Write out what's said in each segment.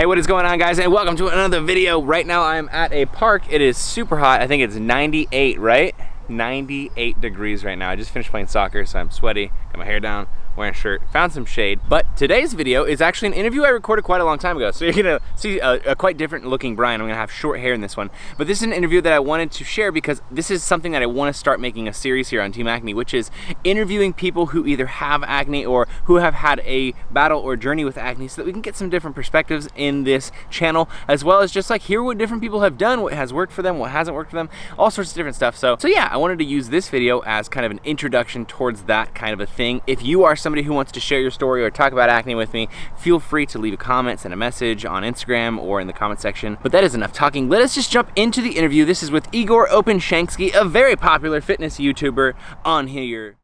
Hey, what is going on, guys, and welcome to another video. Right now I'm at a park. It is super hot. I think it's 98, right? 98 degrees right now. I just finished playing soccer, so I'm sweaty, got my hair down, wearing a shirt, found some shade. But today's video is actually an interview I recorded quite a long time ago. So you're gonna see a quite different looking Brian. I'm gonna have short hair in this one. But this is an interview that I wanted to share because this is something that I wanna start making a series here on Team Acne, which is interviewing people who either have acne or who have had a battle or journey with acne, so that we can get some different perspectives in this channel, as well as just like hear what different people have done, what has worked for them, what hasn't worked for them, all sorts of different stuff. So yeah, I wanted to use this video as kind of an introduction towards that kind of a thing. If you are somebody who wants to share your story or talk about acne with me, feel free to leave a comment, send a message on Instagram or in the comment section. But that is enough talking. Let us just jump into the interview. This is with Igor Openshansky, a very popular fitness YouTuber on here.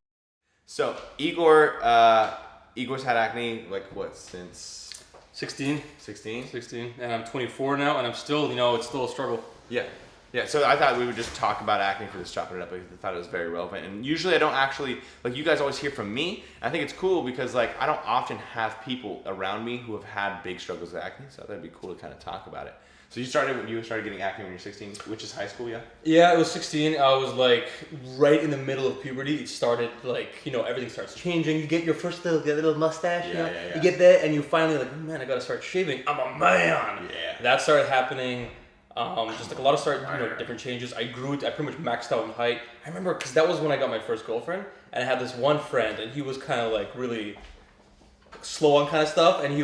So Igor's had acne like what, since 16, and I'm 24 now, and I'm still, it's still a struggle. Yeah, so I thought we would just talk about acne for this, chopping it up, because I thought it was very relevant. And usually I don't actually, like, you guys always hear from me. I think it's cool because, like, I don't often have people around me who have had big struggles with acne, so I thought it'd be cool to kind of talk about it. So you started getting acne when you're 16, which is high school, yeah? Yeah, it was 16. I was like right in the middle of puberty. It started like, everything starts changing. You get your first little mustache, Yeah. You get that, and you finally like, oh, man, I gotta start shaving. I'm a man. Yeah. That started happening. Just like a lot of different changes. I pretty much maxed out in height. I remember because that was when I got my first girlfriend, and I had this one friend, and he was kind of like really slow on kind of stuff, and he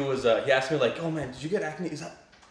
asked me like, oh man, did you get acne? Is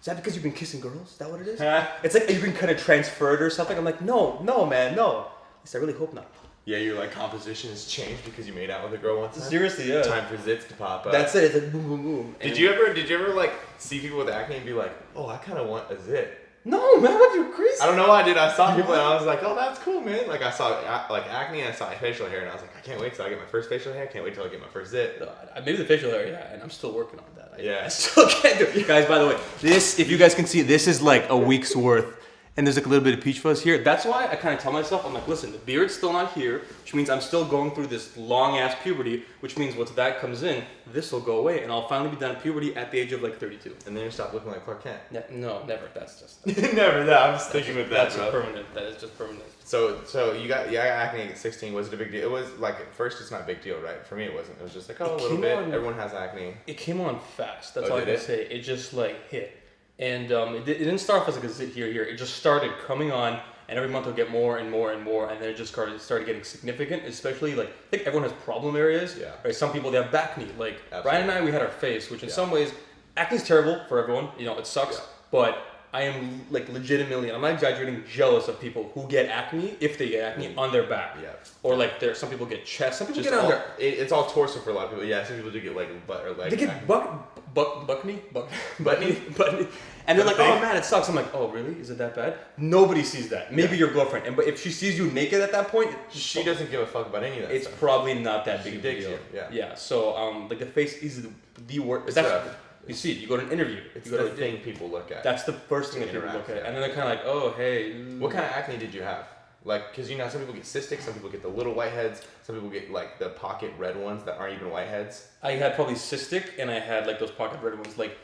that because you've been kissing girls? Is that what it is? It's like you've been kind of transferred or something. I'm like, no, man, no. At least I really hope not. Yeah, your like composition has changed because you made out with a girl once. Seriously, yeah. Time for zits to pop up. That's it. It's like boom, boom, boom. Did you ever like see people with acne and be like, oh, I kind of want a zit? No, man, what, you crazy? I don't know why I did. I saw people and I was like, oh, that's cool, man. Like I saw like acne and I saw facial hair and I was like, I can't wait till I get my first facial hair. I can't wait till I get my first zit. No, maybe the facial hair, yeah, and I'm still working on that. I still can't do it. Guys, by the way, this, if you guys can see, this is like a week's worth. And there's like a little bit of peach fuzz here. That's why I kind of tell myself, I'm like, listen, the beard's still not here, which means I'm still going through this long ass puberty, which means once that comes in, this will go away, and I'll finally be done puberty at the age of like 32. And then you stop looking like Clark Kent. No, never. That's just never. No, I'm sticking with that. That's permanent. That is just permanent. So you got acne at 16. Was it a big deal? It was like at first it's not a big deal, right? For me it wasn't. It was just like a little bit. Everyone has acne. It came on fast. That's all I can say. It just like hit. And it didn't start off as like a zit here. It just started coming on, and every month it'll get more and more and more, and then it just started getting significant. Especially like I think everyone has problem areas. Yeah. Right. Some people they have back knee. Like Absolutely. Brian and I, we had our face, which in some ways, acne is terrible for everyone. It sucks. Yeah. But I am like legitimately, and I'm not exaggerating, jealous of people who get acne if they get acne on their back. Yeah. Or like some people get chest. Some people just get on their. It's all torso for a lot of people. Yeah. Some people do get like butt or leg. They get butt knee. And they're like, oh man, it sucks. I'm like, oh really? Is it that bad? Nobody sees that. Maybe your girlfriend. But if she sees you naked at that point, she doesn't give a fuck about any of that. It's probably not that big of a deal. You. Yeah. Yeah. So like the face is the worst. You see it. You go to an interview. It's the thing people look at. That's the first thing that people look at. And then they're kind of like, oh hey. What kind of acne did you have? Like, because some people get cystic, some people get the little whiteheads, some people get like the pocket red ones that aren't even whiteheads. I had probably cystic, and I had like those pocket red ones. Like,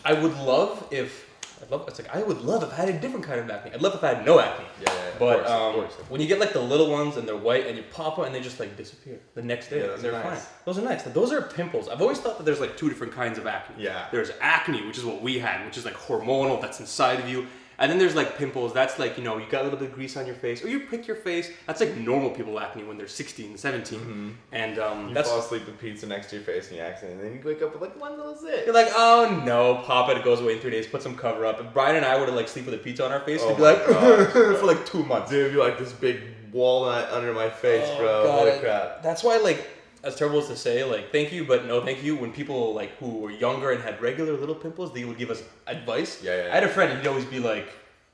I would love if I had a different kind of acne. I'd love if I had no acne. Yeah. But of course. When you get like the little ones and they're white and you pop them and they just like disappear the next day. Yeah, they're nice. fine. Those are nice. Those are pimples. I've always thought that there's like two different kinds of acne. Yeah. There's acne, which is what we had, which is like hormonal, that's inside of you. And then there's like pimples, that's like, you got a little bit of grease on your face, or you prick your face. That's like normal people acne when they're 16, 17. Mm-hmm. And you fall asleep with pizza next to your face and you accident, and then you wake up with like one little zit. You're like, oh no, pop it, it goes away in 3 days, put some cover up. If Brian and I were to like sleep with a pizza on our face, it'd be like, for like 2 months. Dude, it'd be like this big walnut under my face, bro. God, holy crap. That's why like, as terrible as to say, like, thank you, but no thank you, when people, like, who were younger and had regular little pimples, they would give us advice. Yeah. I had a friend, and he'd always be like,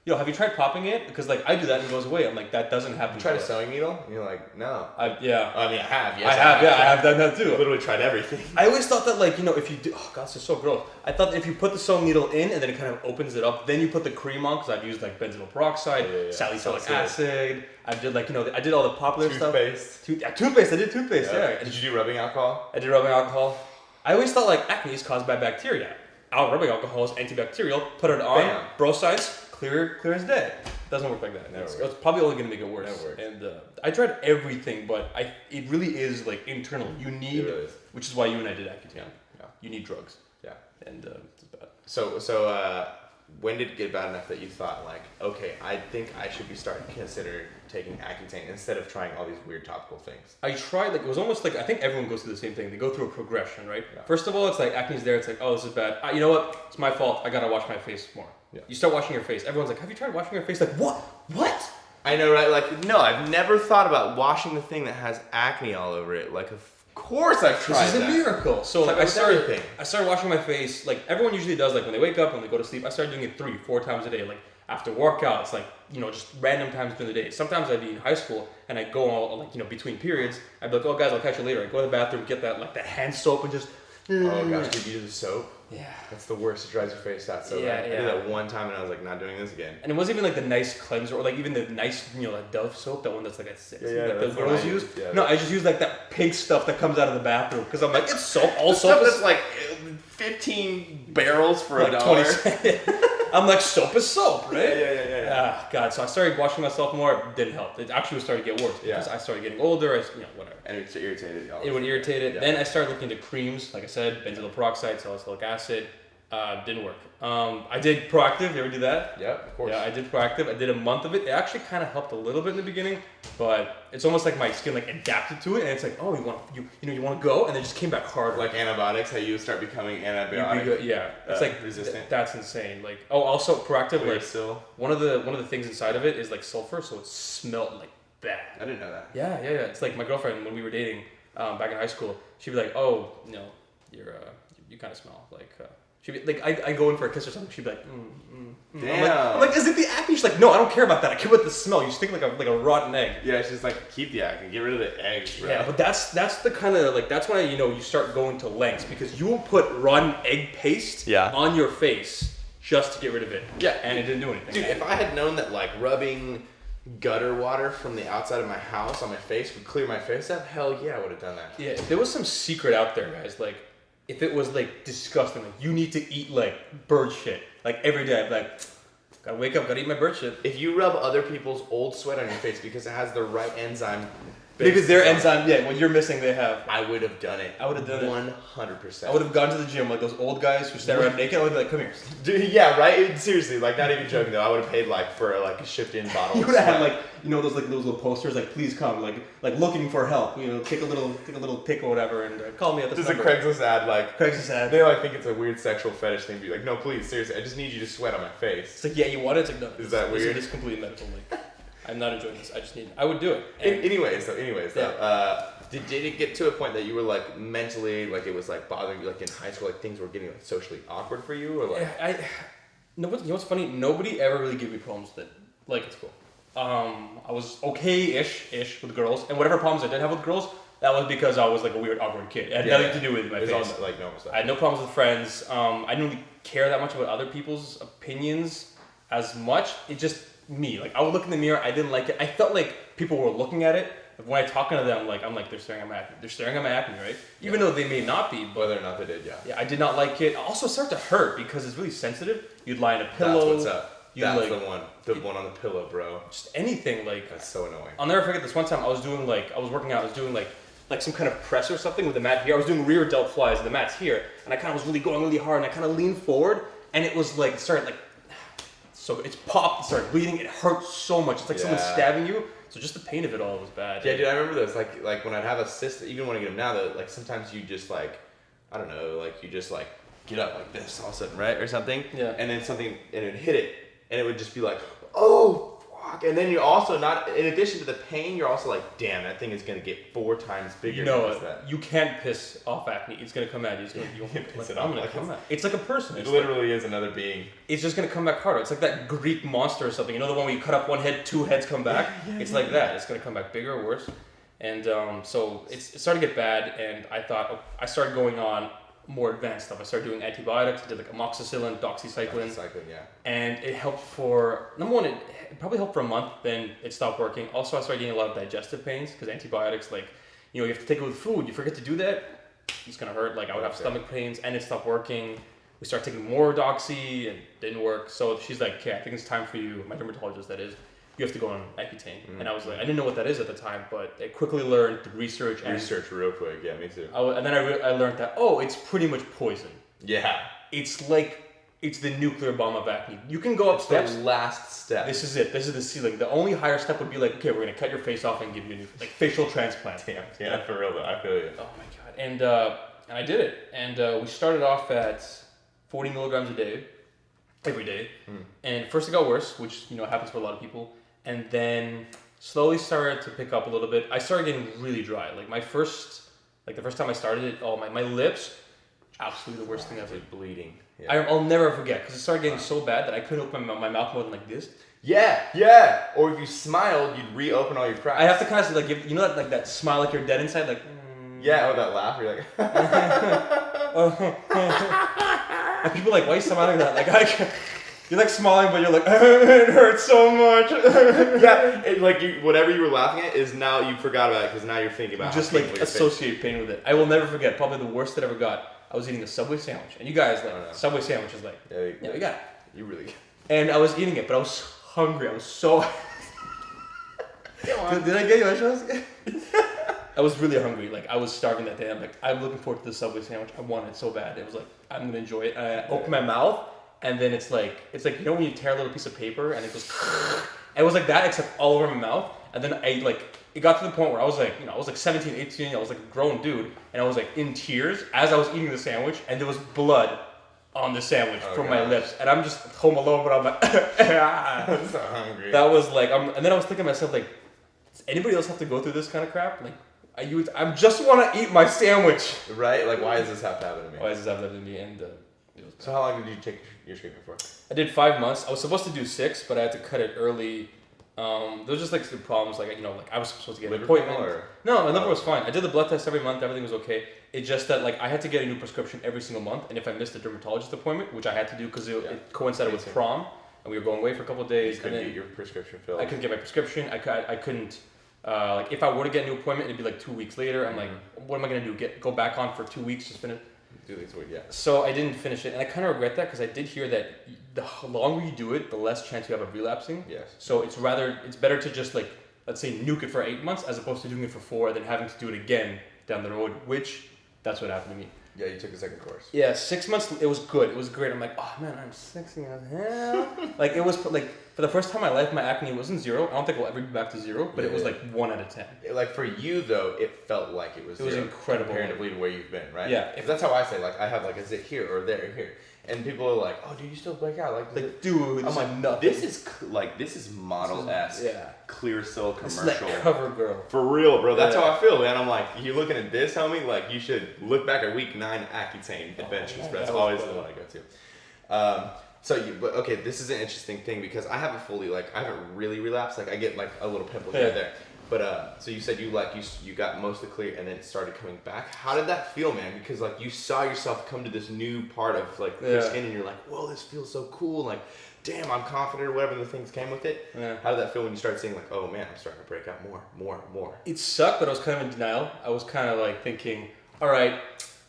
yo, have you tried popping it? Because, like, I do that and it goes away. I'm like, that doesn't happen. You tried a sewing needle? And you're like, no. Yeah. I mean, I have, yes. I have done that too. I literally tried everything. I always thought that, like, if you do, oh god, this is so gross. I thought that if you put the sewing needle in and then it kind of opens it up, then you put the cream on, because I've used, like, benzoyl peroxide, salicylic acid. I did, like, I did all the popular stuff. Toothpaste. I did toothpaste, yeah. Did you do rubbing alcohol? I did rubbing alcohol. I always thought, like, acne is caused by bacteria. rubbing alcohol is antibacterial. Put it on, Bam. bro science, clear as day. Doesn't work like that. It's probably only gonna make it worse. And I tried everything, but it really is like internal. You need, which is why you and I did Accutane. Yeah. You need drugs. Yeah. And it's bad. So when did it get bad enough that you thought like, okay, I think I should be starting to consider taking Accutane instead of trying all these weird topical things? I tried, like, it was almost like, I think everyone goes through the same thing. They go through a progression, right? Yeah. First of all, it's like acne's there. It's like, oh, this is bad. You know what? It's my fault. I gotta wash my face more. Yeah. You start washing your face. Everyone's like, have you tried washing your face? Like, what? What? I know, right? Like, no, I've never thought about washing the thing that has acne all over it. Like, of course I've tried This is that. a miracle. So like, I started washing my face, like everyone usually does, like when they wake up and they go to sleep. I started doing it 3-4 times a day, like after workouts, like, you know, just random times during the day. Sometimes I'd be in high school and I'd go all, like, you know, between periods. I'd be like, oh guys, I'll catch you later. I'd go to the bathroom, get that, like, that hand soap and just... Oh gosh, did you use the soap? Yeah. That's the worst. It dries your face out so bad. I did that one time and I was like, not doing this again. And it wasn't even like the nice cleanser or like even the nice, you know, like Dove soap, that one that's like like the girls use. Yeah, no, I just use like that pink stuff that comes out of the bathroom because I'm like, it's soap. All soap is like 15 barrels for like $1. I'm like, soap is soap, right? Yeah. God, so I started washing myself more. It didn't help. It actually started to get worse because I started getting older. Whatever. And it's irritated. It would irritate it. Yeah. Then I started looking into creams. Like I said, benzoyl peroxide, salicylic acid. Didn't work. I did Proactive. You ever do that? Yeah, of course. Yeah, I did Proactive. I did a month of it. It actually kind of helped a little bit in the beginning, but it's almost like my skin like adapted to it, and it's like, oh, you want to go, and then it just came back harder. Like antibiotics, how you start becoming antibiotic. It's like resistant. That's insane. Like, oh, also Proactive. Like, still one of the things inside of it is like sulfur, so it smelled like bad. I didn't know that. Yeah. It's like my girlfriend when we were dating back in high school. She'd be like, oh, you kind of smell like. She'd be like, I go in for a kiss or something. She'd be like, Damn. I'm like, is it the acne? She's like, no, I don't care about that. I care about the smell. You stink like a rotten egg. Yeah, she's like, keep the acne, get rid of the eggs, bro. Yeah, but that's the kind of like that's when you start going to lengths because you will put rotten egg paste on your face just to get rid of it. Yeah, and it didn't do anything. Dude, if I had known that like rubbing gutter water from the outside of my house on my face would clear my face up, hell yeah, I would have done that. Yeah, if there was some secret out there, guys, like. If it was like disgusting, like you need to eat like bird shit, like every day, I'd be like, gotta wake up, gotta eat my bird shit. If you rub other people's old sweat on your face because it has the right enzyme, because their enzyme, what you're missing, they have. I would have done it. I would have done it 100%. I would have gone to the gym like those old guys who stand around naked. I would be like, come here. Dude, yeah, right. Seriously, like not even joking though. I would have paid like for like a shipped-in bottle. You would have had like those little posters like please come like looking for help. Take a little pic or whatever and call me at this number. Just a Craigslist ad like Craigslist ad. They like think it's a weird sexual fetish thing. Be like, no, please, seriously, I just need you to sweat on my face. It's like, yeah, you want it? It's like, no. Is that weird? It's completely medical. Like, I'm not enjoying this. I would do it. Anyways, did it get to a point that you were like mentally like it was like bothering you like in high school like things were getting like socially awkward for you or like? You know what's funny? Nobody ever really gave me problems with it. Like it's cool. I was okay-ish with girls, and whatever problems I did have with girls, that was because I was like a weird awkward kid. It had nothing to do with my face. All, like normal stuff. I had no problems with friends. I didn't really care that much about other people's opinions as much. It just me. Like I would look in the mirror, I didn't like it. I felt like people were looking at it. When I talking to them, I'm like, they're staring at my acne. They're staring at my acne, right? Even though they may not be, but whether or not they did, yeah, I did not like it. Also, it started to hurt because it's really sensitive. You'd lie in a pillow. That's what's up. That's the one on the pillow, bro. Just anything like. That's so annoying. I'll never forget this one time I was working out. I was doing like some kind of press or something with the mat here. I was doing rear delt flies. The mat's here, and I kind of was really going really hard, and I kind of leaned forward, and it was like so it's popped, it started bleeding. It hurt so much. It's like someone stabbing you. So just the pain of it all was bad. Yeah, dude, I remember those. Like when I'd have a cyst, even when I get them now, though, like sometimes you just like, I don't know, like you just like get up like this all of a sudden, right, or something. Yeah. And then something, and it would hit it, and it would just be like, oh, fuck. And then you're also not, in addition to the pain, you're also like, damn, that thing is gonna get 4 times bigger. You know, you can't piss off acne. It's gonna come at you. You won't piss it off. It's like a person. It literally is another being. It's just gonna come back harder. It's like that Greek monster or something. You know the one where you cut off one head, 2 heads come back? It's like that. It's gonna come back bigger or worse. And so it started to get bad, and I thought, I started going on more advanced stuff. I started doing antibiotics. I did like amoxicillin, doxycycline. And it helped for, number one, it probably helped for a month, then it stopped working. Also, I started getting a lot of digestive pains because antibiotics, like, you have to take it with food. You forget to do that, it's gonna hurt. Like I would have stomach pains, and it stopped working. we started taking more Doxy and it didn't work. So she's like, okay, I think it's time for you, my dermatologist that is, you have to go on Accutane. And I was like, I didn't know what that is at the time, but I quickly learned the research. Research real quick, yeah, me too. And then I learned that, it's pretty much poison. Yeah. It's the nuclear bomb of acne. You can go up steps. The last step. This is it. This is the ceiling. The only higher step would be like, okay, we're gonna cut your face off and give you a new, like, facial transplant. Damn, yeah, for real though. I feel you. Oh my god. And I did it. And we started off at 40 milligrams a day, every day. And first it got worse, which happens for a lot of people. And then slowly started to pick up a little bit. I started getting really dry. Like the first time I started it, my lips, absolutely the worst thing ever. Bleeding. Yeah. I'll never forget because it started getting so bad that I couldn't open my mouth more than like this. Yeah. Or if you smiled, you'd reopen all your cracks. I have to kind of like give that smile like you're dead inside, like. Yeah, or that laugh. You're like. And people are like, why are you smiling like that? Like you're like smiling, but you're like, it hurts so much. Yeah, whatever you were laughing at is now you forgot about it because now you're thinking about. You just like associate pain with it. I will never forget. Probably the worst that I ever got. I was eating a Subway sandwich, and you guys Subway sandwich is like, yeah, we got it. You really. And I was eating it, but I was hungry. I was so. Did I get you extras? I was really hungry. Like I was starving that day. I'm looking forward to the Subway sandwich. I wanted it so bad. It was like I'm gonna enjoy it. And I opened my mouth, and then it's like when you tear a little piece of paper and it goes. It was like that, except all over my mouth. And then it got to the point where I was like, I was like 17, 18. I was like a grown dude, and I was like in tears as I was eating the sandwich, and there was blood on the sandwich from my lips, and I'm just home alone, but I'm like, I'm so hungry. That was like, and then I was thinking to myself like, does anybody else have to go through this kind of crap? Like, I just want to eat my sandwich. Right? Like, why does this have to happen to me? Why does this have to happen to me? And so how long did you take your treatment for? I did 5 months. I was supposed to do 6, but I had to cut it early. There was just like some problems, like I was supposed to get an appointment. No, my liver was fine. I did the blood test every month. Everything was okay. It's just that like I had to get a new prescription every single month, and if I missed the dermatologist appointment, which I had to do because it coincided with prom, and we were going away for a couple of days. You couldn't get your prescription filled. I couldn't get my prescription. I couldn't. Like if I were to get a new appointment, it'd be like 2 weeks later. I'm like, what am I gonna do? Go back on for 2 weeks? Just finish. 2 weeks, yeah. So I didn't finish it, and I kind of regret that because I did hear that the longer you do it, the less chance you have of relapsing. Yes. So it's better to just like, let's say, nuke it for 8 months as opposed to doing it for 4 and then having to do it again down the road, which that's what happened to me. Yeah, you took a second course. Yeah, 6 months, it was good. It was great. I'm like, oh man, I'm sexy as hell. Like it was like, for the first time in my life, my acne wasn't 0. I don't think I'll ever be back to 0, but it was like 1 out of 10. Like for you though, it felt like it was 0 incredible comparatively to where you've been, right? Yeah. If that's how I say, like I have like, is it here or there or here? And people are like, oh, do you still break out? Like dude, I'm like, nothing. This is Model-esque, Clear Cell commercial. This is like CoverGirl. For real, bro. That's how I feel, man. I'm like, you're looking at this, homie. Like, you should look back at week 9 Accutane adventures. But that's always the one I go to. But okay, this is an interesting thing because I haven't really relapsed. Like, I get like a little pimple here and there. But so you said you got mostly clear and then it started coming back. How did that feel, man? Because like you saw yourself come to this new part of like your skin and you're like, whoa, this feels so cool. Like, damn, I'm confident or whatever the things came with it. Yeah. How did that feel when you started seeing like, oh man, I'm starting to break out more? It sucked, but I was kind of in denial. I was kind of like thinking, all right,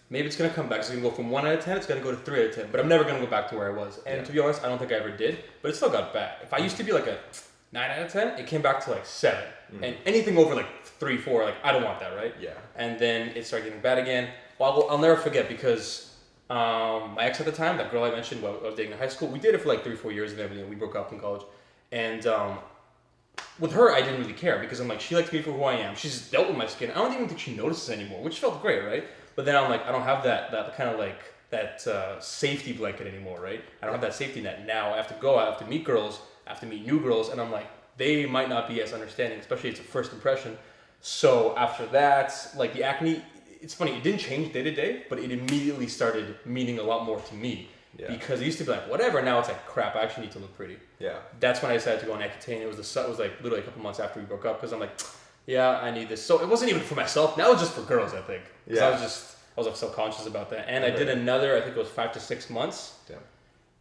maybe it's gonna come back. It's gonna go from 1 out of 10. It's gonna go to 3 out of 10. But I'm never gonna go back to where I was. And to be honest, I don't think I ever did. But it still got bad. If I used to be like a 9 out of 10, it came back to like 7. And anything over like 3, 4, like I don't want that, right? Yeah. And then it started getting bad again. Well, I'll never forget because my ex at the time, that girl I mentioned, I was dating in high school, we dated for like 3, 4 years and everything. We broke up in college. And with her, I didn't really care because I'm like, she likes me for who I am. She's dealt with my skin. I don't even think she notices anymore, which felt great, right? But then I'm like, I don't have that kind of like, that safety blanket anymore, right? I don't have that safety net. Now I have to go, I have to meet girls, I have to meet new girls, and I'm like, they might not be as understanding, especially it's a first impression. So after that, like the acne, it's funny, it didn't change day to day, but it immediately started meaning a lot more to me. Yeah. Because it used to be like, whatever, now it's like, crap, I actually need to look pretty. Yeah. That's when I decided to go on Accutane. It was like literally a couple months after we broke up, because I'm like, yeah, I need this. So it wasn't even for myself, now it's just for girls, I think. Yeah. I was like self-conscious about that. And I did another, I think it was 5 to 6 months. Damn.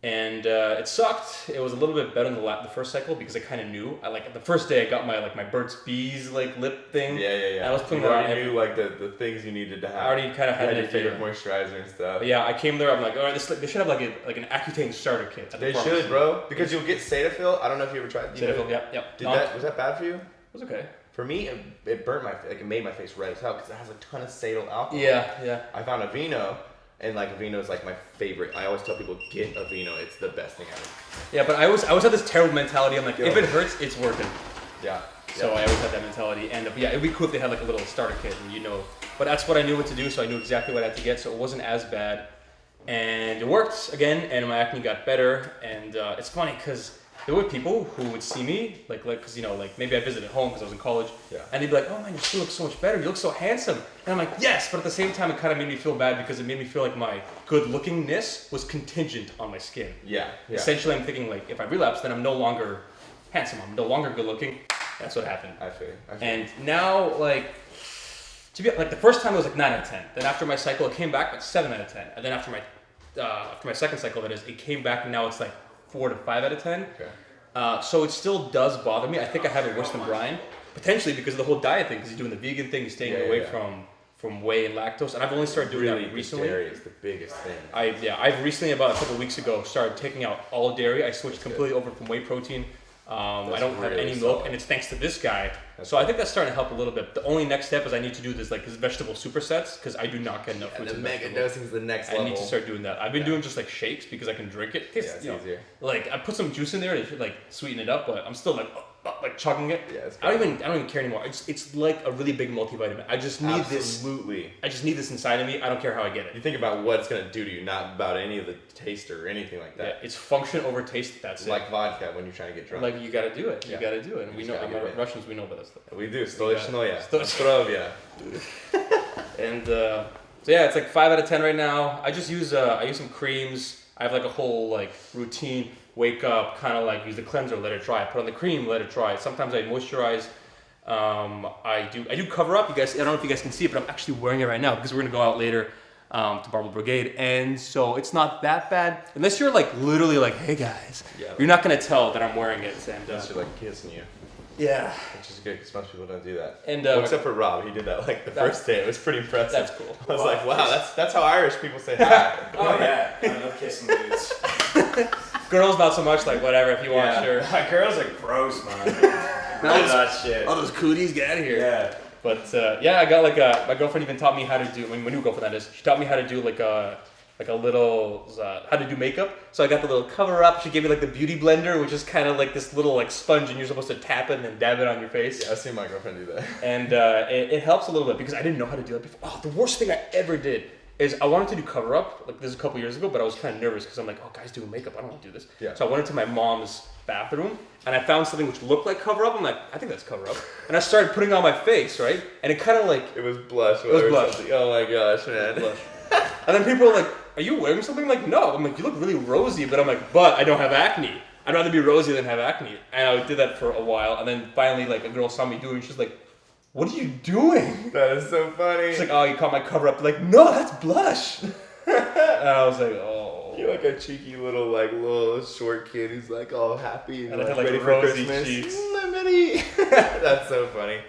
And it sucked. It was a little bit better than the first cycle because I kind of knew. The first day I got my Burt's Bees like lip thing. Yeah. And I was putting you that already on knew like the things you needed to have. I already kind of had your favorite moisturizer and stuff. But yeah, I came there. I'm like, all right, they should have like an Accutane starter kit. They should, bro. Because you'll get Cetaphil. I don't know if you ever tried. Cetaphil, yep. Was that bad for you? It was okay. For me, it burnt my face. Like it made my face red as hell because it has a ton of cetyl alcohol. Yeah. I found Aveeno. And like Aveeno is like my favorite. I always tell people get Aveeno. It's the best thing ever. Yeah, but I always had this terrible mentality. I'm like, if it hurts, it's working. Yeah. So I always had that mentality. And yeah, it'd be cool if they had like a little starter kit, and But that's what I knew what to do, so I knew exactly what I had to get. So it wasn't as bad, and it worked again. And my acne got better. And it's funny because there were people who would see me because maybe I visited home because I was in college. Yeah. And they'd be like, "Oh man, your skin looks so much better. You look so handsome." And I'm like, "Yes," but at the same time, it kind of made me feel bad because it made me feel like my good-lookingness was contingent on my skin. Yeah. Essentially, I'm thinking like, if I relapse, then I'm no longer handsome. I'm no longer good-looking. That's what happened. I feel. And now, to be the first time it was like 9 out of 10. Then after my cycle, it came back like 7 out of 10. And then after my second cycle, that is, it came back and now it's like 4 to 5 out of 10. Okay. So it still does bother me. I think I have it worse than Brian, potentially because of the whole diet thing. Because he's doing the vegan thing, he's staying away from whey and lactose, and I've only started doing that recently. Dairy is the biggest thing. I've recently, about a couple of weeks ago, started taking out all dairy. I switched completely over from whey protein. I don't have any milk, and it's thanks to this guy. So I think that's starting to help a little bit. The only next step is I need to do this his vegetable supersets because I do not get enough fruits And and the mega vegetables. dosing is the next level. I need to start doing that. I've been doing just shakes because I can drink it. It's easier. I put some juice in there to sweeten it up, but I'm still chugging it. Yeah, it's I don't even care anymore. It's like a really big multivitamin. I just need this. Absolutely. I just need this inside of me. I don't care how I get it. You think about what it's gonna do to you, not about any of the taste or anything like that. Yeah, it's function over taste. That's like vodka when you're trying to get drunk. You gotta do it. You gotta do it. And we know, Russians, we know about that stuff. We do. Stolichnaya. Ostrovia. And so yeah, it's 5 out of 10 right now. I just use some creams. I have a whole routine. Wake up, kind of use the cleanser, let it dry. Put on the cream, let it dry. Sometimes I moisturize. I do cover up. You guys, I don't know if you guys can see it, but I'm actually wearing it right now because we're gonna go out later to Barbell Brigade, and so it's not that bad unless you're literally hey guys, you're not gonna tell that I'm wearing it. And unless you're kissing you. Yeah, which is good because most people don't do that. And except for Rob, he did that the first day. It was pretty impressive. That's cool. I was wow, that's how Irish people say hi. Oh yeah, I love kissing dudes. Girls not so much. Whatever, if you want, sure. Girls are gross, man. That shit. All those cooties, get out of here. Yeah. But I got my girlfriend even taught me how to do. My new girlfriend, that is. She taught me how to do a little how to do makeup. So I got the little cover up. She gave me the beauty blender, which is kind of this little sponge, and you're supposed to tap it and then dab it on your face. Yeah, I've seen my girlfriend do that. And it helps a little bit because I didn't know how to do that before. Oh, the worst thing I ever did is I wanted to do cover up. This is a couple years ago, but I was kind of nervous because I'm oh, guys doing makeup, I don't want to do this. Yeah. So I went into my mom's bathroom and I found something which looked like cover up. I'm I think that's cover up. And I started putting it on my face, right? And it kind of It was blush. It was blush. Something. Oh my gosh, man. Blush. And then people were are you wearing something? No. I'm you look really rosy, but I'm but I don't have acne. I'd rather be rosy than have acne. And I did that for a while, and then finally a girl saw me doing it, she's what are you doing? That is so funny. She's oh, you caught my cover up. No, that's blush. And I was oh. You're a cheeky little short kid who's all happy and I had ready for rosy Christmas. cheeks. That's so funny.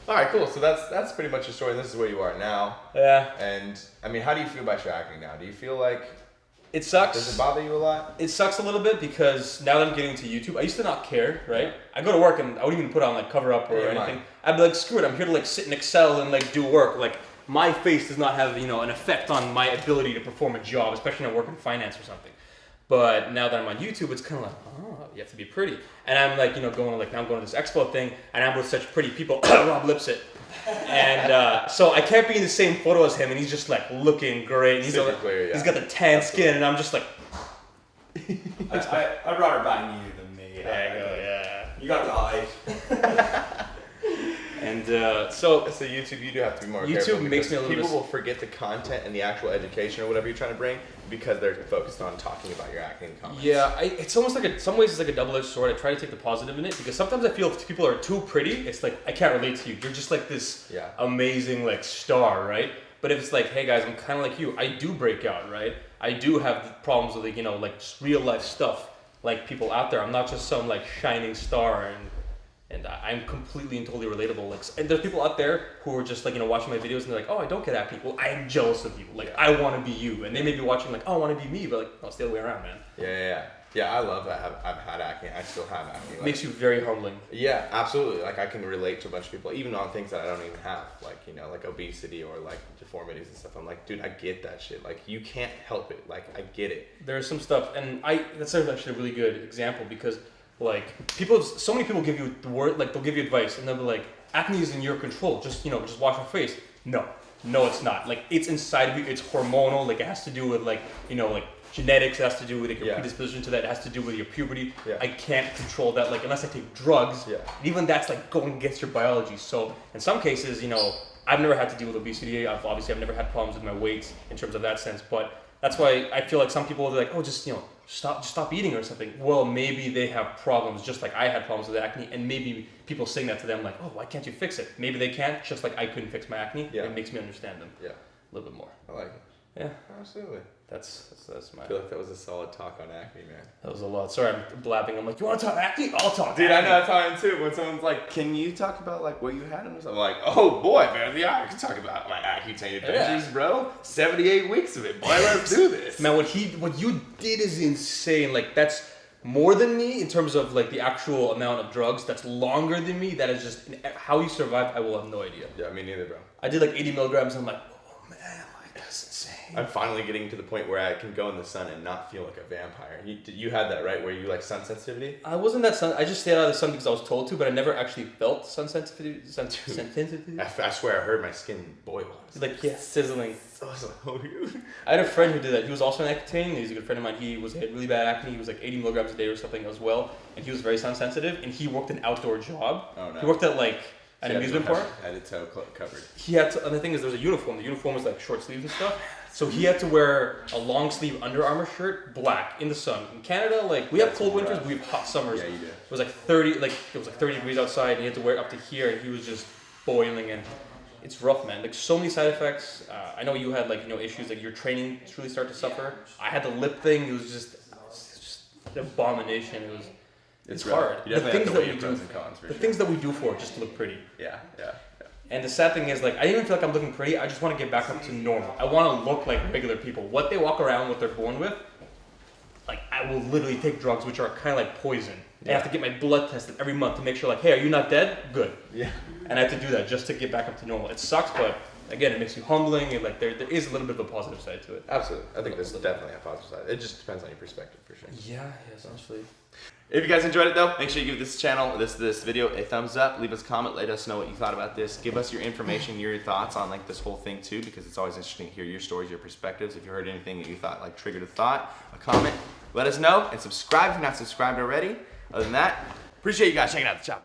All right, cool. So that's pretty much your story. And this is where you are now. Yeah. And I mean, how do you feel about your acne now? Do you feel it sucks? Does it bother you a lot? It sucks a little bit because now that I'm getting into YouTube, I used to not care, right? I go to work and I wouldn't even put on cover up or anything. I'd be screw it, I'm here to sit in Excel and do work. My face does not have an effect on my ability to perform a job, especially when I work in finance or something. But now that I'm on YouTube, it's kind of oh, you have to be pretty. And I'm going to now I'm going to this expo thing, and I'm with such pretty people. Rob Lipsit. And so I can't be in the same photo as him, and he's just looking great. And he's got the tan skin, and I'm just I'd rather bang you than me. There you go, yeah. You got the height. And so YouTube, you do have to be more careful. YouTube makes me a little people will forget the content and the actual education or whatever you're trying to bring because they're focused on talking about your acne in comments. Yeah, it's almost some ways it's a double-edged sword. I try to take the positive in it because sometimes I feel if people are too pretty, it's I can't relate to you. You're just this amazing star, right? But if it's like, hey guys, I'm kind of like you. I do break out, right? I do have problems with, like, you know, like just real life stuff, like people out there. I'm not just some like shining star, and I'm completely and totally relatable. Like, and there's people out there who are just like, you know, watching my videos and they're like, oh, I don't get acne. Well, I am jealous of you. Like, I want to be you. And they may be watching like, oh, I want to be me, but like, no, it's the other way around, man. Yeah, I love that. I've had acne. I still have acne. Like, Makes you very humbling. Yeah, absolutely. Like, I can relate to a bunch of people, even on things that I don't even have, like, you know, like obesity or like deformities and stuff. I'm like, dude, I get that shit. Like, you can't help it. Like, I get it. There's some stuff, and that's actually a really good example, because like so many people give you the word, like they'll give you advice and they'll be like, acne is in your control, just, you know, just wash your face. No, it's not. Like, it's inside of you, it's hormonal, like it has to do with like, you know, like genetics, it has to do with like, your predisposition to that, it has to do with your puberty. I can't control that, like, unless I take drugs. And even that's like going against your biology. So in some cases, you know, I've never had to deal with obesity. I've never had problems with my weight in terms of that sense, but that's why I feel like some people are like, oh, just, you know, stop eating or something. Well, maybe they have problems just like I had problems with acne, and maybe people saying that to them like, oh, why can't you fix it? Maybe they can't, just like I couldn't fix my acne. It makes me understand them a little bit more. I like it. Yeah, absolutely. That's my. I feel like that was a solid talk on acne, man. That was a lot. Sorry, I'm blabbing. I'm like, you want to talk acne? I'll talk. Dude, acne. I know that's how I am too. When someone's like, can you talk about like what you had? I'm like, oh boy, man, yeah, I can talk about my Accutane adventures, bro. 78 weeks of it, boy. Let's do this. Man, what you did is insane. Like, that's more than me in terms of like the actual amount of drugs. That's longer than me. That is just how you survived. I will have no idea. Yeah, me neither, bro. I did like 80 milligrams. And I'm like, oh man, like that's insane. I'm finally getting to the point where I can go in the sun and not feel like a vampire. You had that, right? Where you like sun sensitivity? I wasn't that sun. I just stayed out of the sun because I was told to, but I never actually felt sun sensitivity. I swear I heard my skin boil. Like, yeah, sizzling. I was like, oh, I had a friend who did that. He was also an Accutane. He's a good friend of mine. He had really bad acne. He was like 80 milligrams a day or something as well. And he was very sun sensitive. And he worked an outdoor job. Oh, no. He worked at like an amusement park. I had a toe covered. He had to, and the thing is, there was a uniform. The uniform was like short sleeves and stuff. So he had to wear a long sleeve Under Armour shirt, black, in the sun. In Canada, like, we have cold winters, we have hot summers. Yeah, you do. It was like 30 degrees outside, and he had to wear it up to here, and he was just boiling, and it's rough, man. Like, so many side effects. I know you had, like, you know, issues, like your training really started to suffer. I had the lip thing. It was just an abomination. It's hard. You definitely have to weigh your pros and cons, for sure. The things that we do for it just to look pretty. Yeah. And the sad thing is, like, I didn't even feel like I'm looking pretty. I just want to get back up to normal. I want to look like regular people. What they walk around, what they're born with, like, I will literally take drugs, which are kind of like poison. I have to get my blood tested every month to make sure, like, hey, are you not dead? Good. Yeah. And I have to do that just to get back up to normal. It sucks, but again, it makes you humbling, and like there is a little bit of a positive side to it. Absolutely. I think there's definitely a positive side. It just depends on your perspective, for sure. Yeah, essentially. If you guys enjoyed it though, make sure you give this channel, this video a thumbs up, leave us a comment, let us know what you thought about this, give us your information, your thoughts on like this whole thing too, because it's always interesting to hear your stories, your perspectives. If you heard anything that you thought like triggered a thought, a comment, let us know, and subscribe if you're not subscribed already. Other than that, appreciate you guys checking out the channel.